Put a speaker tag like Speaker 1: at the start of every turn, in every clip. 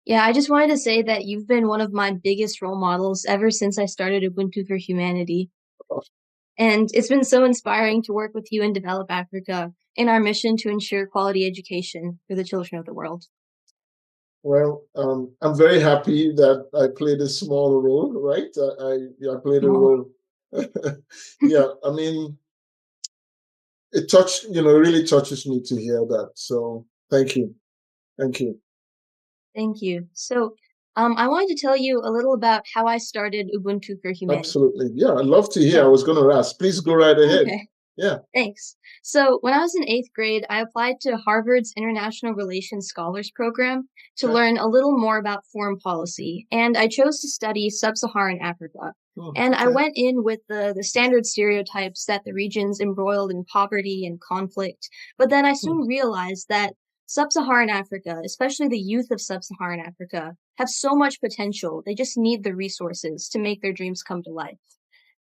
Speaker 1: Yeah, I just wanted to say that you've been one of my biggest role models ever since I started Ubuntu for Humanity. And it's been so inspiring to work with you in Develop Africa in our mission to ensure quality education for the children of the world.
Speaker 2: Well, I'm very happy that I played a small role, right? I played a
Speaker 1: Oh,
Speaker 2: role. Yeah, I mean, it really touches me to hear that. So thank you. Thank you.
Speaker 1: thank you. I wanted to tell you a little about how I started Ubuntu for Humanity.
Speaker 2: Absolutely. Yeah, I'd love to hear. I
Speaker 1: Yeah,
Speaker 2: was going to ask. Please go right ahead.
Speaker 1: okay.
Speaker 2: Yeah.
Speaker 1: Thanks. So, when I was in eighth grade, I applied to Harvard's International Relations Scholars Program to
Speaker 2: Okay.
Speaker 1: learn a little more about foreign policy, and I chose to study sub Saharan Africa.
Speaker 2: Oh,
Speaker 1: And I
Speaker 2: okay.
Speaker 1: went in with the standard stereotypes that the region's embroiled in poverty and conflict, but then I
Speaker 2: Hmm.
Speaker 1: soon realized that sub Saharan Africa, especially the youth of sub Saharan Africa, have so much potential. They just need the resources to make their dreams come to life.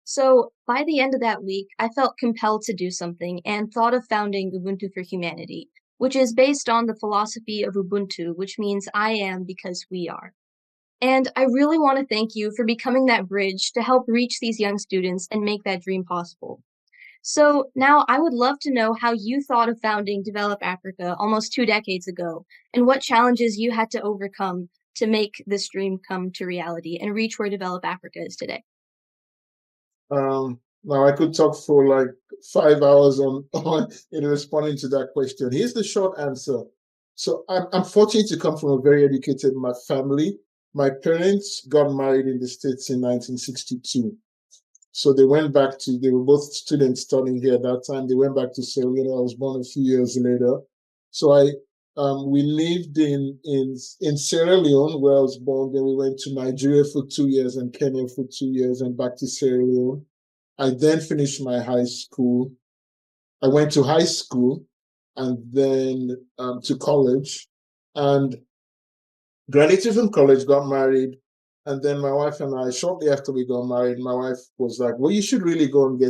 Speaker 1: So, by the end of that week, I felt compelled to do something and thought of founding Ubuntu for Humanity, which is based on the philosophy of Ubuntu, which means I am because we are. And I really want to thank you for becoming that bridge to help reach these young students and make that dream possible. So, now I would love to know how you thought of founding Develop Africa almost 2 decades ago, and what challenges you had to overcome to make this dream come to reality and reach where Develop Africa is today.
Speaker 2: Now I could talk for like 5 hours on in responding to that question. Here's the short answer. So I'm fortunate to come from a very educated my family. My parents got married in the States in 1962. So they were both students studying here at that time. They went back to Sierra Leone. I was born a few years later. So we lived in Sierra Leone where I was born. Then we went to Nigeria for 2 years and Kenya for 2 years and back to Sierra Leone. I then finished my high school. I went to high school and then to college and graduated from college, got married. And then my wife and I, shortly after we got married, my wife was like, well, you should really go and go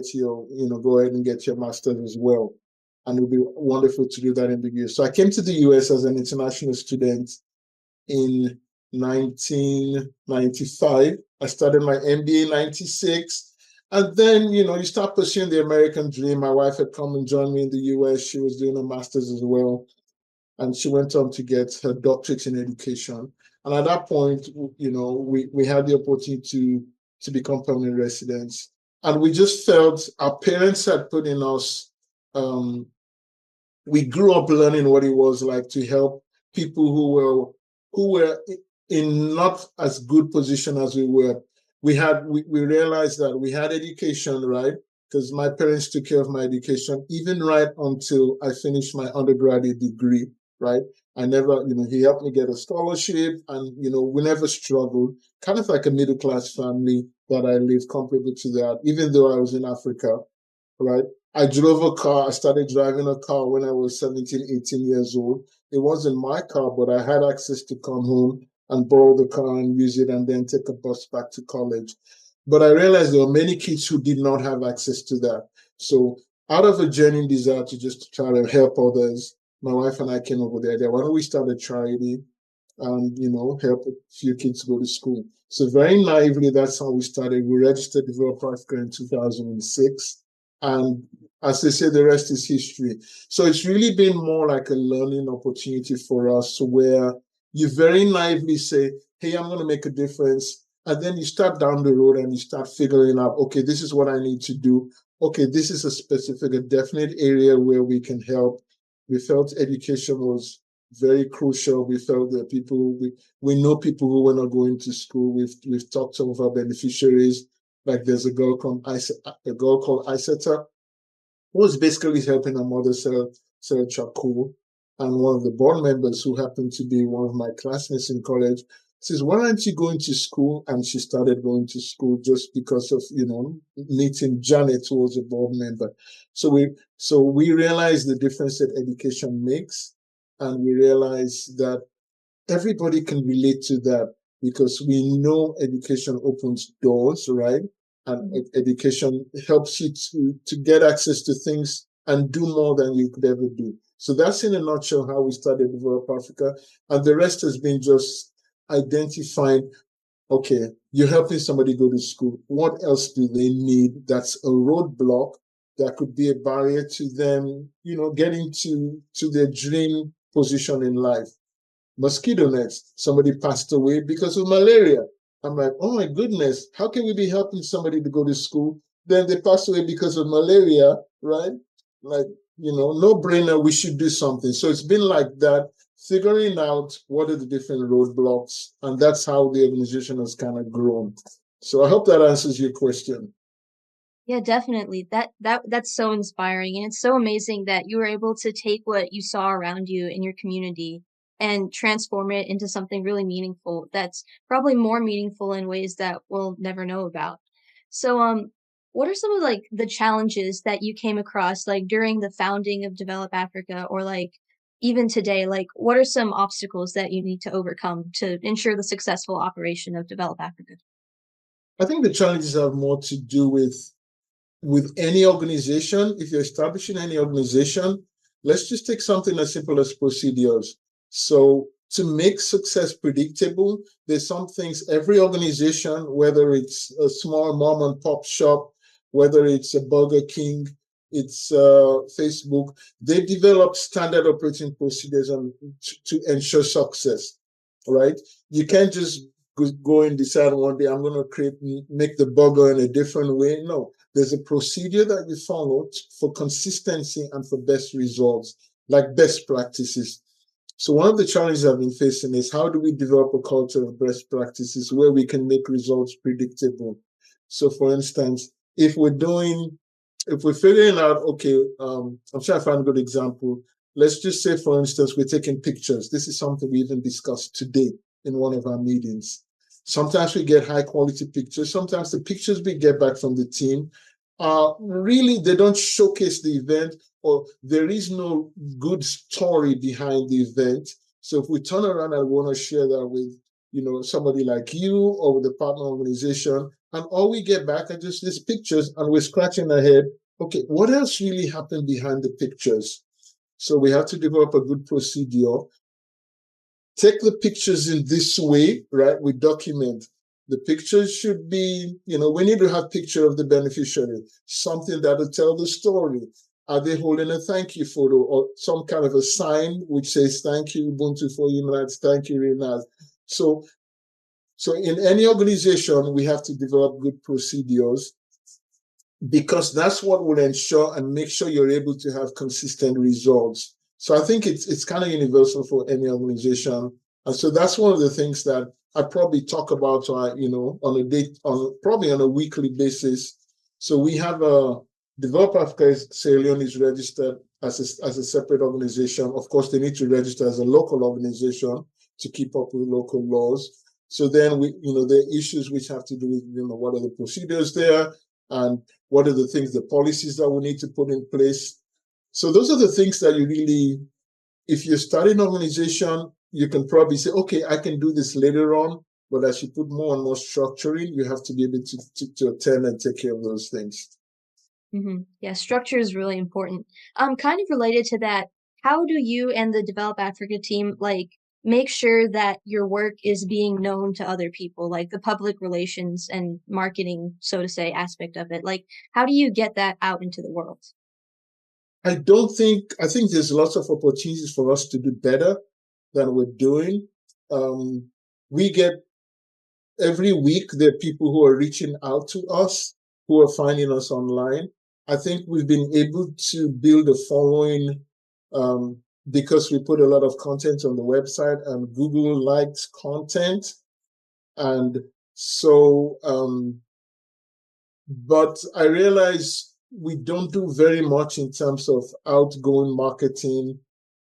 Speaker 2: ahead and get your master's as well. And it would be wonderful to do that in the US. So I came to the US as an international student in 1995. I started my MBA in 96. And then, you start pursuing the American dream. My wife had come and joined me in the US. She was doing a master's as well. And she went on to get her doctorate in education. And at that point, we had the opportunity to become permanent residents. And we just felt our parents had put in us, we grew up learning what it was like to help people who were in not as good position as we were. We realized that we had education, right? Because my parents took care of my education even right until I finished my undergraduate degree, right? I never, he helped me get a scholarship and, we never struggled, kind of like a middle class family that I lived comparable to that, even though I was in Africa, right? I drove a car. I started driving a car when I was 17, 18 years old. It wasn't my car, but I had access to come home and borrow the car and use it and then take a bus back to college. But I realized there were many kids who did not have access to that. So out of a genuine desire to just try to help others, my wife and I came up with the idea, why don't we start a charity and, help a few kids go to school? So very naively, that's how we started. We registered Develop Africa in 2006. And as they say, the rest is history. So it's really been more like a learning opportunity for us where you very naively say, hey, I'm going to make a difference. And then you start down the road and you start figuring out, okay, this is what I need to do. Okay, this is a definite area where we can help. We felt education was very crucial. We felt that we know people who were not going to school. We've talked to some of our beneficiaries. Like there's a girl called Iseta who was basically helping her mother sell charcoal. And one of the board members, who happened to be one of my classmates in college, says, "Why aren't you going to school?" And she started going to school just because of meeting Janet, who was a board member. So we realized the difference that education makes, and we realized that everybody can relate to that because we know education opens doors, right? And education helps you to get access to things and do more than you could ever do. So that's in a nutshell how we started Develop Africa. And the rest has been just identifying, okay, you're helping somebody go to school. What else do they need? That's a roadblock that could be a barrier to them, getting to their dream position in life. Mosquito nets. Somebody passed away because of malaria. I'm like, oh my goodness, how can we be helping somebody to go to school? Then they passed away because of malaria, right? Like, no brainer, we should do something. So it's been like that, figuring out what are the different roadblocks. And that's how the organization has kind of grown. So I hope that answers your question.
Speaker 1: Yeah, definitely. That's so inspiring, and it's so amazing that you were able to take what you saw around you in your community and transform it into something really meaningful that's probably more meaningful in ways that we'll never know about. So, what are some of like the challenges that you came across like during the founding of Develop Africa or like even today? Like what are some obstacles that you need to overcome to ensure the successful operation of Develop Africa?
Speaker 2: I think the challenges have more to do with any organization. If you're establishing any organization, let's just take something as simple as procedures. So to make success predictable, there's some things every organization, whether it's a small mom and pop shop, whether it's a Burger King, it's Facebook, they develop standard operating procedures to ensure success, right? You can't just go and decide one day, I'm going to make the burger in a different way. No, there's a procedure that you follow for consistency and for best results, like best practices. So one of the challenges I've been facing is how do we develop a culture of best practices where we can make results predictable? So for instance, if we're figuring out, okay, I'm trying to find a good example. Let's just say, for instance, we're taking pictures. This is something we even discussed today in one of our meetings. Sometimes we get high quality pictures. Sometimes the pictures we get back from the team really, they don't showcase the event, or there is no good story behind the event. So if we turn around and want to share that with, somebody like you or with a partner organization, and all we get back are just these pictures and we're scratching our head, okay, what else really happened behind the pictures? So we have to develop a good procedure. Take the pictures in this way, right? We document. The pictures should be, we need to have picture of the beneficiary, something that will tell the story. Are they holding a thank you photo or some kind of a sign which says thank you Ubuntu for human rights, thank you Renaz. So in any organization, we have to develop good procedures because that's what will ensure and make sure you're able to have consistent results. So I think it's kind of universal for any organization. And so that's one of the things that I probably talk about, probably on a weekly basis. So we have a Develop Africa Sierra Leone is registered as a separate organization. Of course, they need to register as a local organization to keep up with local laws. So then the issues which have to do with, what are the procedures there, and what are the things, the policies that we need to put in place. So those are the things that you really, if you're starting an organization, you can probably say, okay, I can do this later on, but as you put more and more structure in, you have to be able to attend and take care of those things.
Speaker 1: Yeah, structure is really important. Kind of related to that, how do you and the Develop Africa team like make sure that your work is being known to other people, like the public relations and marketing, so to say, aspect of it? Like, how do you get that out into the world?
Speaker 2: I think there's lots of opportunities for us to do better than we're doing. We get every week there are people who are reaching out to us, who are finding us online. I think we've been able to build a following because we put a lot of content on the website and Google likes content. And so, but I realize we don't do very much in terms of outgoing marketing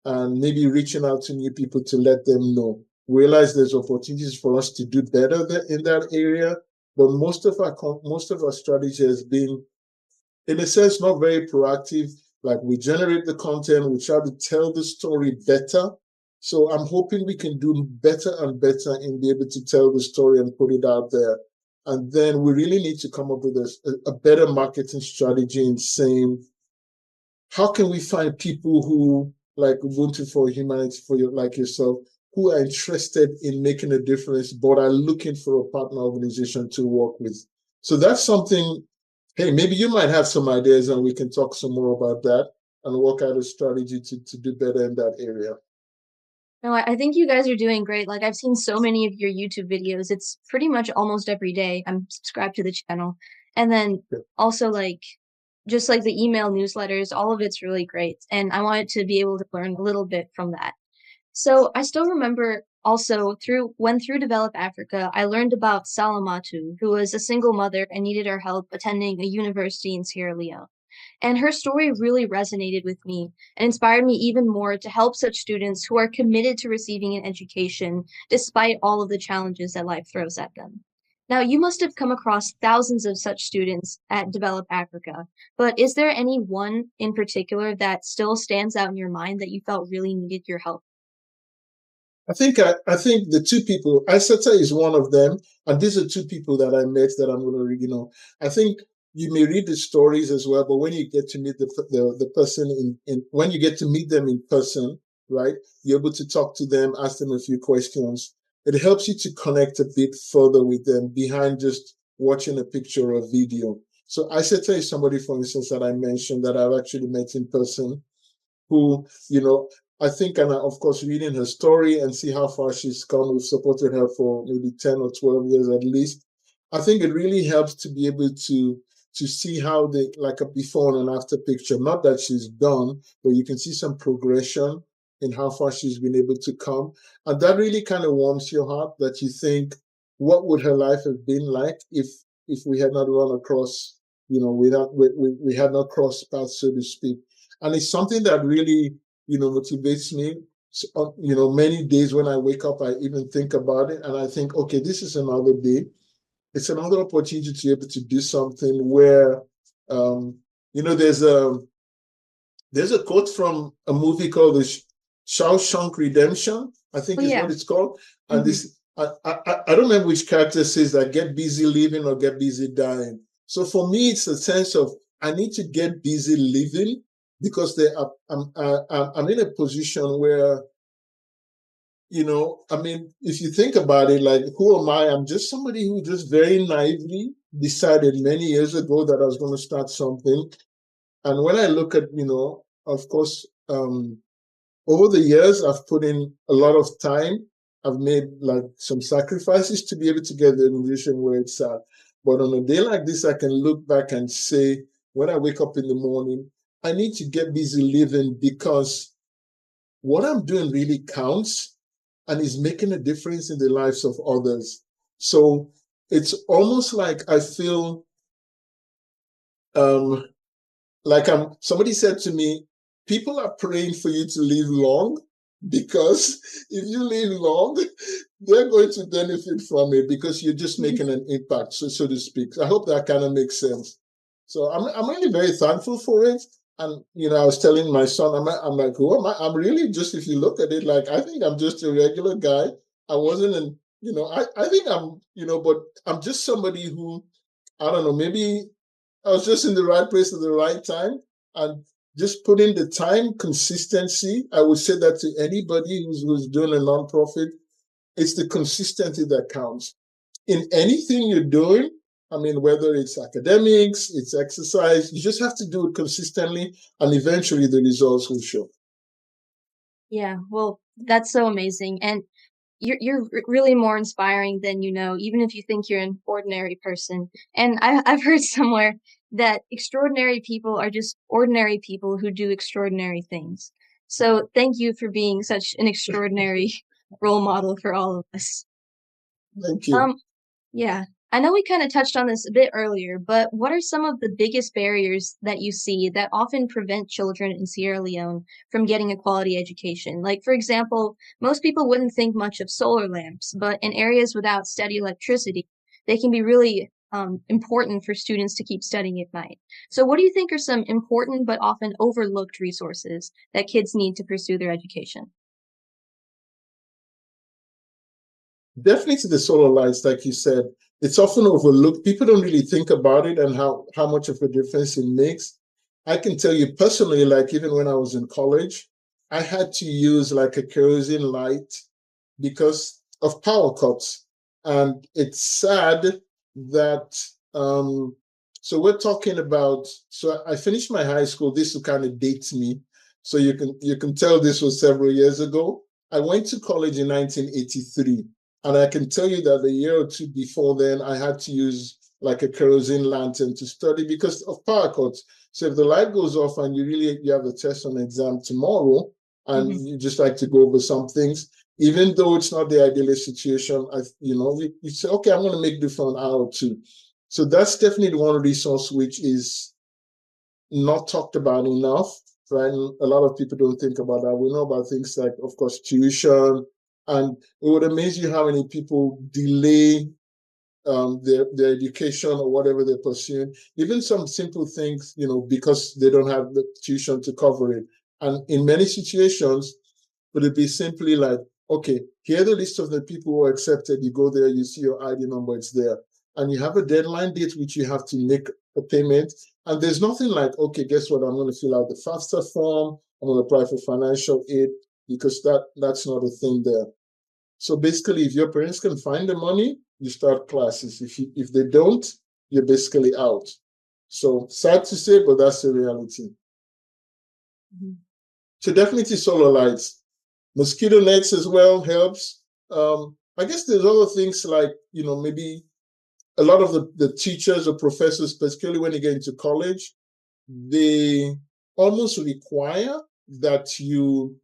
Speaker 2: and maybe reaching out to new people to let them know. We realize there's opportunities for us to do better in that area, but most of our strategy has been, in a sense, not very proactive. Like we generate the content, we try to tell the story better. So I'm hoping we can do better and better and be able to tell the story and put it out there. And then we really need to come up with a better marketing strategy in saying, how can we find people who like Ubuntu for humanity, like yourself, who are interested in making a difference, but are looking for a partner organization to work with. So that's something, hey, maybe you might have some ideas and we can talk some more about that and work out a strategy to do better in that area.
Speaker 1: No, I think you guys are doing great. Like, I've seen so many of your YouTube videos. It's pretty much almost every day. I'm subscribed to the channel. And then
Speaker 2: Yeah.
Speaker 1: also, like, just like the email newsletters, all of it's really great. And I wanted to be able to learn a little bit from that. So I still remember also through Develop Africa, I learned about Salamatu, who was a single mother and needed our help attending a university in Sierra Leone. And her story really resonated with me and inspired me even more to help such students who are committed to receiving an education despite all of the challenges that life throws at them. Now, you must have come across thousands of such students at Develop Africa, but is there any one in particular that still stands out in your mind that you felt really needed your help?
Speaker 2: I think the two people, Isata is one of them, and these are two people that I met that I'm going to read. I think you may read the stories as well, but when you get to meet the person when you get to meet them in person, right, you're able to talk to them, ask them a few questions. It helps you to connect a bit further with them behind just watching a picture or video. So Isata is somebody, for instance, that I mentioned that I've actually met in person who, I think, and of course, reading her story and see how far she's come. We've supported her for maybe 10 or 12 years at least. I think it really helps to be able to see how they, like a before and an after picture. Not that she's done, but you can see some progression in how far she's been able to come. And that really kind of warms your heart that you think, what would her life have been like if we had not run across, we had not crossed paths, so to speak. And it's something that really, motivates me. So, many days when I wake up, I even think about it and I think, okay, this is another day. It's another opportunity to be able to do something where, um, you know, there's a there's a quote from a movie called The Shawshank Redemption, I
Speaker 1: Oh
Speaker 2: think is
Speaker 1: yeah.
Speaker 2: what it's called. And
Speaker 1: Hmm.
Speaker 2: this, I don't remember which character says that get busy living or get busy dying. So for me, it's a sense of I need to get busy living because I'm in a position where, I mean, if you think about it, like, who am I? I'm just somebody who just very naively decided many years ago that I was going to start something. And when I look at, of course, over the years, I've put in a lot of time. I've made like some sacrifices to be able to get the organization where it's at. But on a day like this, I can look back and say, when I wake up in the morning, I need to get busy living because what I'm doing really counts and is making a difference in the lives of others. So it's almost like I feel um, like somebody said to me, people are praying for you to live long because if you live long, they're going to benefit from it because you're just making an impact, so to speak. I hope that kind of makes sense. So I'm really very thankful for it. And I was telling my son, I'm like, who am I? I'm really just, if you look at it, like I think I'm just a regular guy. I wasn't an, I think but I'm just somebody who, I don't know, maybe I was just in the right place at the right time and just put in the time, consistency. I would say that to anybody who's doing a nonprofit, it's the consistency that counts. In anything you're doing, I mean, whether it's academics, it's exercise, you just have to do it consistently and eventually the results will show.
Speaker 1: Yeah, well, that's so amazing. And really more inspiring than you know, even if you think you're an ordinary person. And I've heard somewhere that extraordinary people are just ordinary people who do extraordinary things. So thank you for being such an extraordinary role model for all of us.
Speaker 2: Thank you.
Speaker 1: Um, yeah. I know we kind of touched on this a bit earlier, but what are some of the biggest barriers that you see that often prevent children in Sierra Leone from getting a quality education? Like, for example, most people wouldn't think much of solar lamps, but in areas without steady electricity, they can be really important for students to keep studying at night. So, what do you think are some important but often overlooked resources that kids need to pursue their education?
Speaker 2: Definitely the solar lights, like you said, it's often overlooked. People don't really think about it and how much of a difference it makes. I can tell you personally, like even when I was in college, I had to use like a kerosene light because of power cuts. And it's sad that so we're talking about, so I finished my high school. This will kind of date me. So you can tell this was several years ago. I went to college in 1983. And I can tell you that a year or two before then, I had to use like a kerosene lantern to study because of power cuts. So if the light goes off and you have a test or an exam tomorrow, and
Speaker 1: Hmm.
Speaker 2: you just like to go over some things, even though it's not the ideal situation, you say, okay, I'm going to make do for an hour or two. So that's definitely one resource which is not talked about enough, right? A lot of people don't think about that. We know about things like, of course, tuition, and it would amaze you how many people delay their education or whatever they're pursuing. Even some simple things, because they don't have the tuition to cover it. And in many situations, would it be simply like, okay, here are the list of the people who are accepted. You go there, you see your ID number, it's there. And you have a deadline date which you have to make a payment. And there's nothing like, okay, guess what? I'm going to fill out the FAFSA form. I'm going to apply for financial aid because that's not a thing there. So basically, if your parents can find the money, you start classes. If they don't, you're basically out. So sad to say, but that's the reality.
Speaker 1: Hmm.
Speaker 2: So definitely solar lights. Mosquito nets as well helps. I guess there's other things like, maybe a lot of the teachers or professors, particularly when you get into college, they almost require that you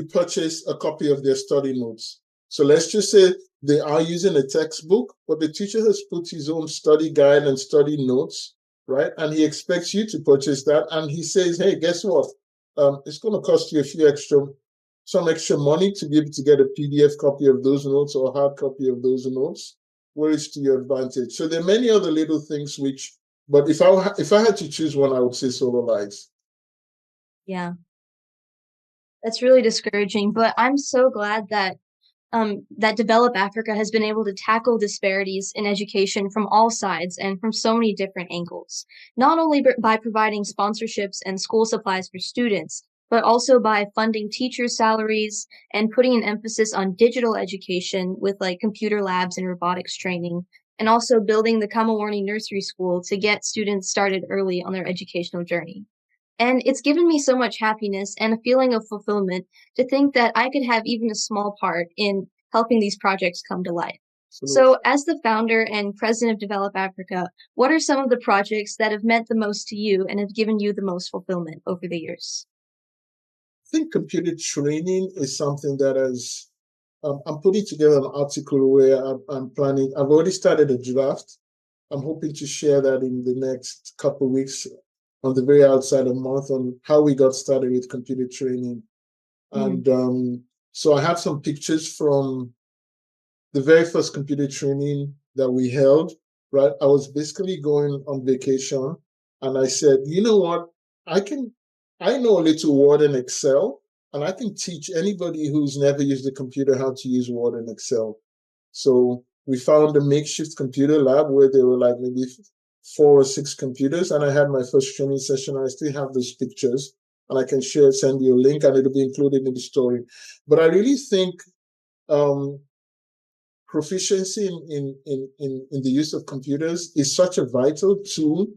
Speaker 2: purchase a copy of their study notes. So let's just say they are using a textbook, but the teacher has put his own study guide and study notes, right? And he expects you to purchase that. And he says, hey, guess what? It's going to cost you some extra money to be able to get a PDF copy of those notes or a hard copy of those notes, where it's to your advantage. So there are many other little things but if I had to choose one, I would say solar lights.
Speaker 1: Yeah, that's really discouraging. But I'm so glad that developed Africa has been able to tackle disparities in education from all sides and from so many different angles, not only by providing sponsorships and school supplies for students, but also by funding teachers' salaries and putting an emphasis on digital education with like computer labs and robotics training, and also building the Kamawarni Nursery School to get students started early on their educational journey. And it's given me so much happiness and a feeling of fulfillment to think that I could have even a small part in helping these projects come to life.
Speaker 2: So
Speaker 1: So, as the founder and president of Develop Africa, what are some of the projects that have meant the most to you and have given you the most fulfillment over the years?
Speaker 2: I think computer training is something that I'm putting together an article where I'm planning. I've already started a draft. I'm hoping to share that in the next couple of weeks on the very outside of month on how we got started with computer training.
Speaker 1: Mm-hmm.
Speaker 2: And so I have some pictures from the very first computer training that we held, right? I was basically going on vacation and I said, you know what? I know a little Word and Excel, and I can teach anybody who's never used a computer how to use Word and Excel. So we found a makeshift computer lab where there were like maybe 4 or 6 computers, and I had my first training session. I still have those pictures, and I can send you a link, and it'll be included in the story. But I really think um, proficiency in the use of computers is such a vital tool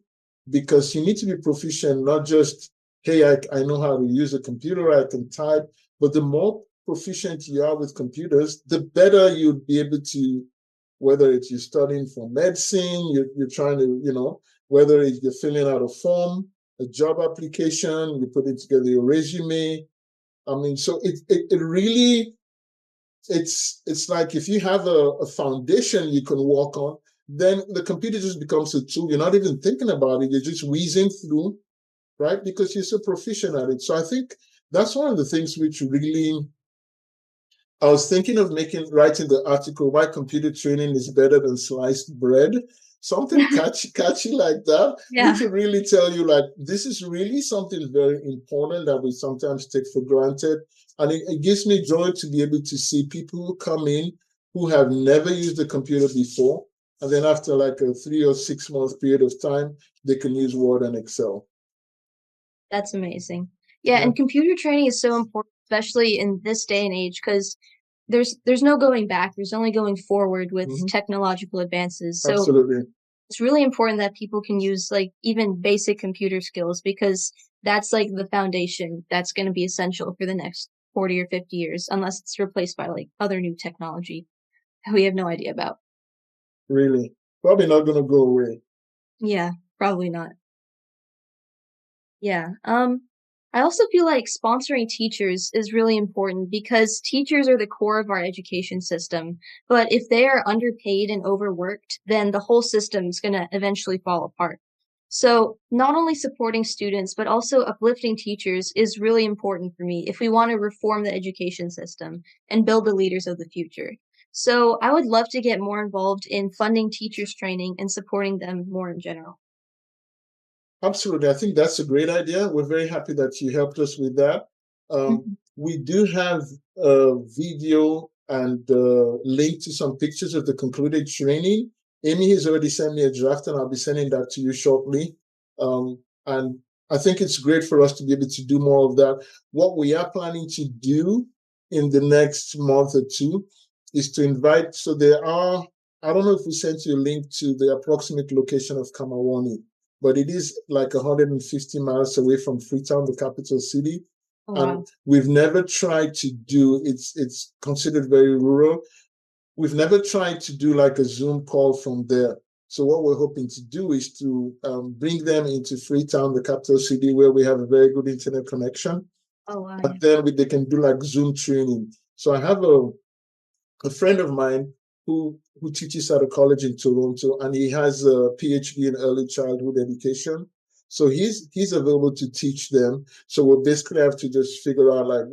Speaker 2: because you need to be proficient, not just, hey, I know how to use a computer, I can type, but the more proficient you are with computers, the better you'll be able to, whether it's you're studying for medicine, you're trying to, whether it's you're filling out a form, a job application, you're putting together your resume. I mean, so it really it's like if you have a foundation you can walk on, then the computer just becomes a tool. You're not even thinking about it. You're just whizzing through, right? Because you're so proficient at it. So I think that's one of the things which really I was thinking of writing the article why computer training is better than sliced bread. Something catchy like that, which
Speaker 1: Yeah,
Speaker 2: would really tell you like this is really something very important that we sometimes take for granted. And it gives me joy to be able to see people who come in who have never used a computer before. And then after like a 3 or 6 month period of time, they can use Word and Excel.
Speaker 1: that's amazing. Yeah,
Speaker 2: Yeah.
Speaker 1: and computer training is so important, especially in this day and age, because there's no going back. There's only going forward with
Speaker 2: Hmm.
Speaker 1: technological advances. So
Speaker 2: Absolutely.
Speaker 1: it's really important that people can use like even basic computer skills because that's like the foundation that's going to be essential for the next 40 or 50 years, unless it's replaced by like other new technology that we have no idea about.
Speaker 2: Really. Probably not going to go away.
Speaker 1: Yeah, probably not. Yeah. I also feel like sponsoring teachers is really important because teachers are the core of our education system. But if they are underpaid and overworked, then the whole system is going to eventually fall apart. So, not only supporting students, but also uplifting teachers is really important for me if we want to reform the education system and build the leaders of the future. So, I would love to get more involved in funding teachers' training and supporting them more in general.
Speaker 2: Absolutely. I think that's a great idea. We're very happy that you helped us with that.
Speaker 1: Mhm.
Speaker 2: We do have a video and link to some pictures of the concluded training. Amy has already sent me a draft, and I'll be sending that to you shortly. And I think it's great for us to be able to do more of that. What we are planning to do in the next month or two is to invite, so there are, I don't know if we sent you a link to the approximate location of Kamawani, but it is like 150 miles away from Freetown, the capital city.
Speaker 1: Oh,
Speaker 2: And
Speaker 1: wow.
Speaker 2: we've never tried to do, it's considered very rural. We've never tried to do like a Zoom call from there. So what we're hoping to do is to bring them into Freetown, the capital city, where we have a very good internet connection.
Speaker 1: Oh, wow.
Speaker 2: And
Speaker 1: Yeah.
Speaker 2: then they can do like Zoom training. So I have a friend of mine who teaches at a college in Toronto, and he has a PhD in early childhood education. So he's available to teach them. So we'll basically have to just figure out, like,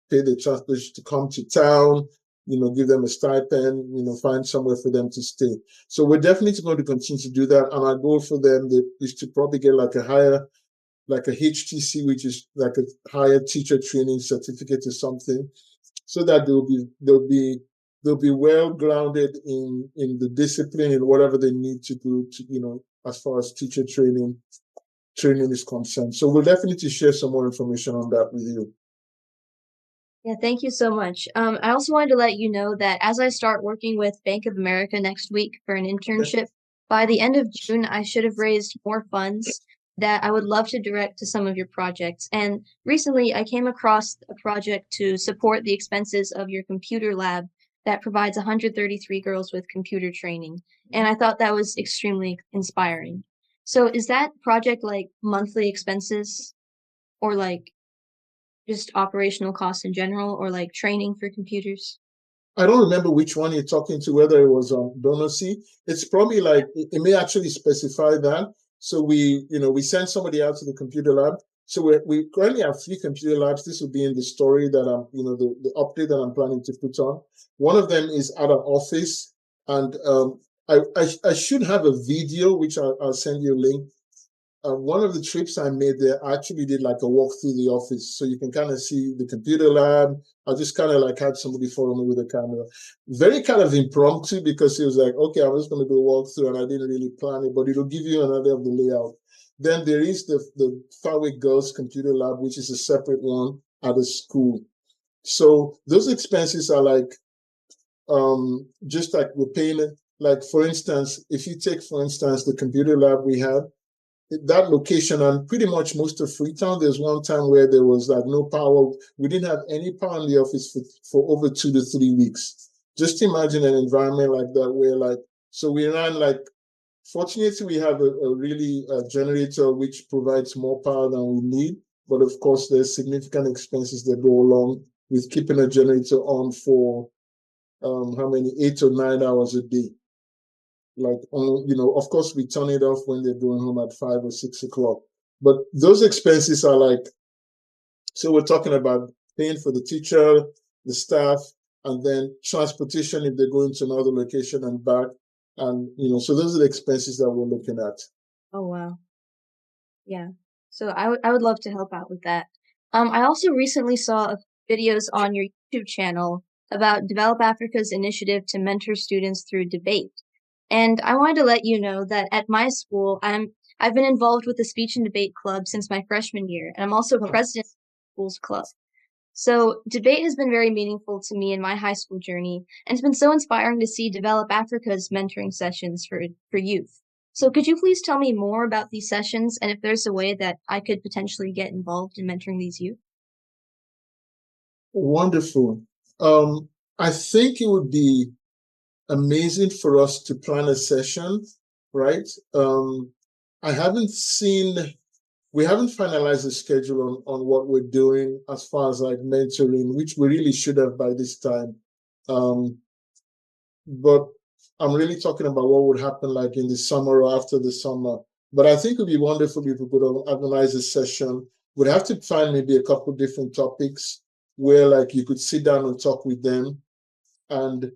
Speaker 2: pay the transportation to come to town, give them a stipend, find somewhere for them to stay. So we're definitely going to continue to do that. And our goal for them is to probably get like a HTC, which is like a higher teacher training certificate or something, so that they'll be well grounded in the discipline and whatever they need to do to, as far as teacher training is concerned. So we'll definitely share some more information on that with you.
Speaker 1: Yeah, thank you so much. I also wanted to let you know that as I start working with Bank of America next week for an internship, by the end of June, I should have raised more funds that I would love to direct to some of your projects. And recently, I came across a project to support the expenses of your computer lab that provides 133 girls with computer training. And I thought that was extremely inspiring. So, is that project like monthly expenses or like just operational costs in general or like training for computers?
Speaker 2: I don't remember which one you're talking to, whether it was on Donosy. It's probably like it may actually specify that. So we send somebody out to the computer lab. So we currently have 3 computer labs. This will be in the story that the update that I'm planning to put on. One of them is at an office, and I should have a video which I'll send you a link. One of the trips I made there, I actually did like a walk through the office, so you can kind of see the computer lab. I just kind of like had somebody follow me with a camera. Very kind of impromptu, because he was like, okay, I'm just going to go walk through, and I didn't really plan it, but it'll give you an idea of the layout. Then there is the Fairway Girls Computer Lab, which is a separate one at a school. So those expenses are like, just like we're paying it. Like, for instance, if you take, for instance, the computer lab we have, that location and pretty much most of Freetown, there's one time where there was like no power. We didn't have any power in the office for over 2 to 3 weeks. Just imagine an environment like that where, like, so we ran like, fortunately we have a really generator which provides more power than we need. But of course, there's significant expenses that go along with keeping a generator on for how many, 8 or 9 hours a day. Like, of course we turn it off when they're going home at 5 or 6 o'clock. But those expenses are like, so we're talking about paying for the teacher, the staff, and then transportation if they're going to another location and back. And, so those are the expenses that we're looking at.
Speaker 1: Oh, wow. Yeah. So I would love to help out with that. I also recently saw videos on your YouTube channel about Develop Africa's initiative to mentor students through debate. And I wanted to let you know that at my school, I've been involved with the speech and debate club since my freshman year, and I'm also
Speaker 2: Oh,
Speaker 1: president of the school's club. So, debate has been very meaningful to me in my high school journey, and it's been so inspiring to see Develop Africa's mentoring sessions for youth. So, could you please tell me more about these sessions and if there's a way that I could potentially get involved in mentoring these youth?
Speaker 2: Wonderful. Um, I think it would be amazing for us to plan a session, right? I haven't seen, we haven't finalized the schedule on what we're doing as far as like mentoring, which we really should have by this time. Um, but I'm really talking about what would happen like in the summer or after the summer. But I think it would be wonderful if we could organize a session. We'd have to find maybe a couple different topics where like you could sit down and talk with them. And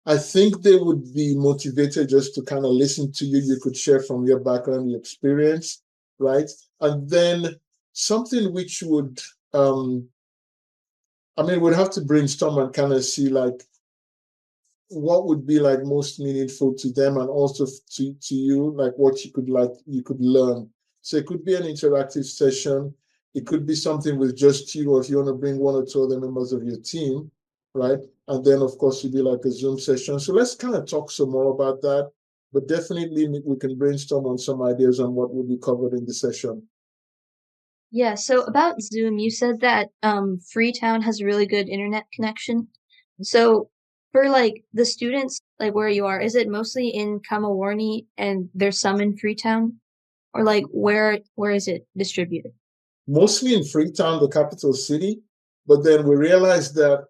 Speaker 2: I think they would be motivated just to kind of listen to you. You could share from your background, your experience, right? And then something which would, um, I mean, we'd have to brainstorm and kind of see like what would be like most meaningful to them and also to you, like what you could learn. So it could be an interactive session. It could be something with just you, or if you want to bring one or two other members of your team, right? And then of course it'd be like a Zoom session. So let's kind of talk some more about that. But definitely we can brainstorm on some ideas on what will be covered in the session.
Speaker 1: Yeah, so about Zoom, you said that Freetown has a really good internet connection. So for like the students, like where you are, is it mostly in Kamawarni and there's some in Freetown? Or like where is it distributed?
Speaker 2: Mostly in Freetown, the capital city. But then we realized that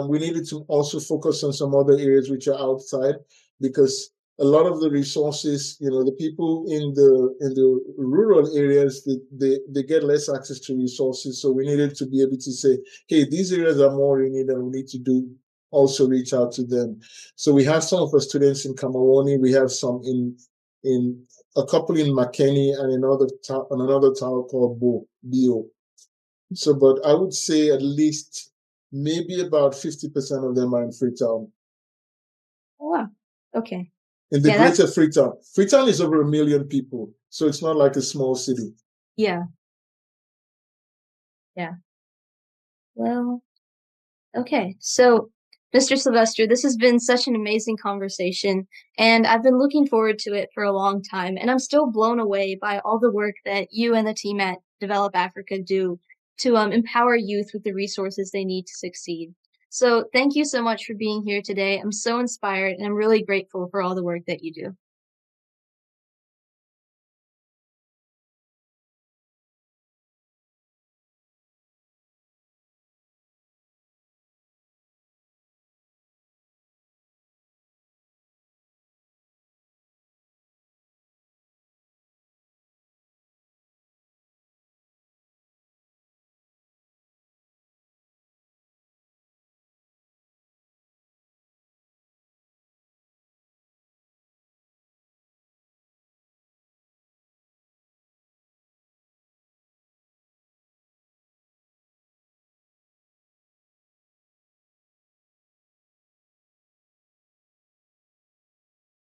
Speaker 2: we needed to also focus on some other areas which are outside because a lot of the resources, you know, the people in the rural areas, they get less access to resources. So we needed to be able to say, hey, these areas are more in need and we need to do also reach out to them. So we have some of our students in Kamawoni, we have some in a couple in McKinney and another town called Bio. So, but I would say at least maybe about 50% of them are in Freetown.
Speaker 1: Oh, wow. Okay.
Speaker 2: In the
Speaker 1: Yeah, that's
Speaker 2: greater Freetown. Freetown is over 1 million people, so it's not like a small city.
Speaker 1: yeah, yeah. Well, okay. So, Mr. Sylvester, this has been such an amazing conversation, and I've been looking forward to it for a long time, and I'm still blown away by all the work that you and the team at Develop Africa do to empower youth with the resources they need to succeed. So, thank you so much for being here today. I'm so inspired, and I'm really grateful for all the work that you do.